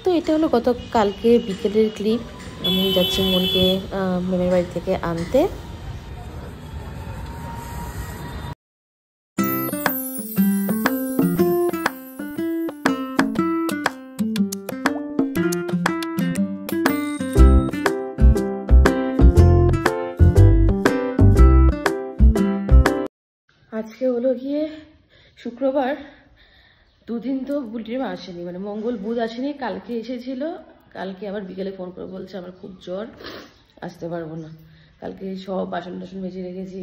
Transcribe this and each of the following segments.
তো এটা হলো কালকে বিকেলের ক্লিপ। আমি যাচ্ছি মনকে মেমের বাড়ি থেকে আনতে। আজকে হলো গিয়ে শুক্রবার, দুদিন তো বুলটির মা আসেনি, মানে মঙ্গল বুধ আসেনি, কালকে এসেছিল। কালকে আবার বিকেলে ফোন করে বলছে আমার খুব জ্বর, আসতে পারবো না। কালকে সব বাসন টাসন মেজে রেখেছি,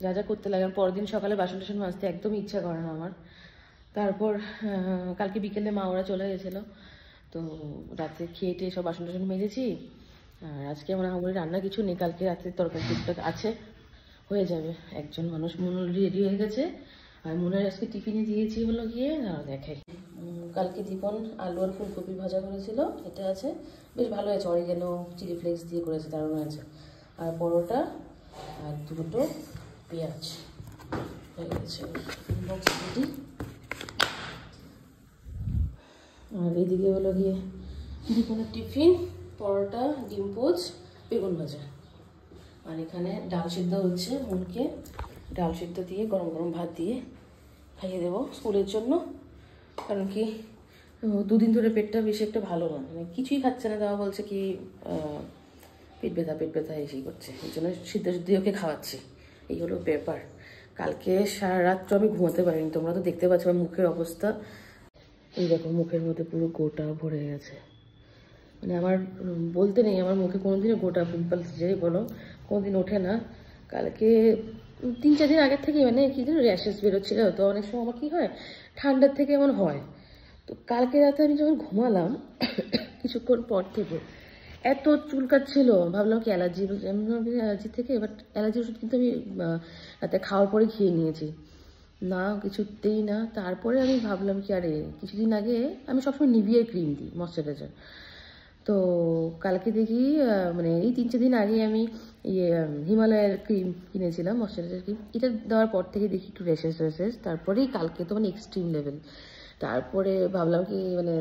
যা যা করতে লাগে। পরদিন সকালে বাসন টাসন মাজতে একদম ইচ্ছা করে না আমার। তারপর কালকে বিকেলে মা ওরা চলে গেছিলো, তো রাতে খেয়ে টেয়ে সব বাসন টাসন মেজেছি। আর আজকে আমার আমার রান্না কিছু নেই, কালকে রাতে তরকারি টুকটাক আছে, হয়ে যাবে। একজন মানুষ মুনুল রেডি হয়ে গেছে, আর মুনের আজকে টিফিনে দিয়েছি হলো গিয়ে দেখাই। কালকে দীপন আলু আর ফুলকপি ভাজা করেছিল, এটা আছে, বেশ ভালো হয়েছে, অরিগেনো চিলি ফ্লেক্স দিয়ে করেছে, দারুণ হয়েছে। আর পরোটা আর দুটো পেঁয়াজ হয়ে গেছে। আর এদিকে হলো গিয়ে দীপনের টিফিন, পরোটা, ডিম পোচ, বেগুন ভাজা। আর এখানে ডাল সিদ্ধ হচ্ছে, মনকে ডাল সিদ্ধ দিয়ে গরম গরম ভাত দিয়ে খাইয়ে দেবো স্কুলের জন্য। কারণ কি দুদিন ধরে পেটটা বেশি একটা ভালো না, মানে কিছুই খাচ্ছে না, দেওয়া বলছে কি পেট ব্যথা এসেই করছে, এই জন্য সিদ্ধ দিয়ে ওকে খাওয়াচ্ছি। এই হলো ব্যাপার। কালকে সারা রাত্র আমি ঘুমাতে পারিনি, তোমরা তো দেখতে পাচ্ছ আমার মুখের অবস্থা। এই দেখো মুখের মধ্যে পুরো গোটা ভরে গেছে, মানে আমার বলতে নেই, আমার মুখে কোনোদিনও গোটা পিম্পলস যেই বলো কোনোদিন ওঠে না। কালকে 3-4 দিন আগের থেকে মানে কি যেন র্যাশেস বেরোচ্ছিল, তো অনেক সময় আমার কী হয় ঠান্ডার থেকে এমন হয়। তো কালকে রাতে আমি যখন ঘুমালাম কিছুক্ষণ পর থেকে এত চুলকাচ্ছিল, ভাবলাম কি অ্যালার্জি থেকে, বাট অ্যালার্জির ওষুধ কিন্তু আমি রাতে খাওয়ার পরে খেয়ে নিয়েছি, না কিছুতেই না। তারপরে আমি ভাবলাম কি আরে কিছুদিন আগে আমি সবসময় নিভিয়া ক্রিম দিই, ময়শ্চারাইজার। তো কালকে দেখি মানে এই 3-4 দিন আগে আমি হিমালয়ের ক্রিম কিনেছিলাম, ময়শ্চারাইজার ক্রিম, এটা দেওয়ার পর থেকে দেখি একটু র্যাশেস। তারপরেই কালকে তো মানে এক্সট্রিম লেভেল। তারপরে ভাবলাম কি মানে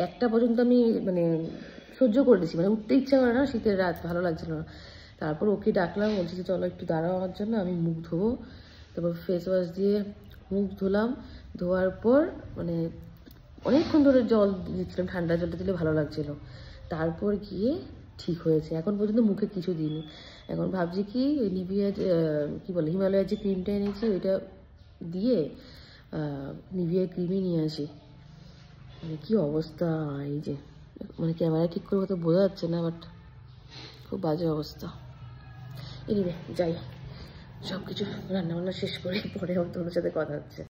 একটা পর্যন্ত আমি মানে সহ্য করেছি, মানে উঠতে ইচ্ছা করে না, শীতের রাত, ভালো লাগছিল না। তারপর ওকে ডাকলাম, বলছি যে চলো একটু দাঁড়াও আমার জন্য, আমি মুখ ধোবো। তারপর ফেস ওয়াশ দিয়ে মুখ ধুলাম, ধোয়ার পর মানে অনেকক্ষণ ধরে জল দিচ্ছিলাম, ঠান্ডা জলটা দিলে ভালো লাগছিল। তারপর গিয়ে ঠিক হয়েছে, এখন পর্যন্ত মুখে কিছু দিইনি। এখন ভাবছি কি ওই নিভিয়া কী বলে হিমালয়ের যে ক্রিমটা এনেছি ওইটা দিয়ে নিভিয়া ক্রিমই নিয়ে আসি। মানে কী অবস্থা, এই যে মানে ক্যামেরা ঠিক করে হয়তো বোঝা যাচ্ছে না, বাট খুব বাজে অবস্থা। এনিওয়ে যাই, সব কিছু রান্নাবান্না শেষ করে পরে আমার তোমাদের সাথে কথা হচ্ছে।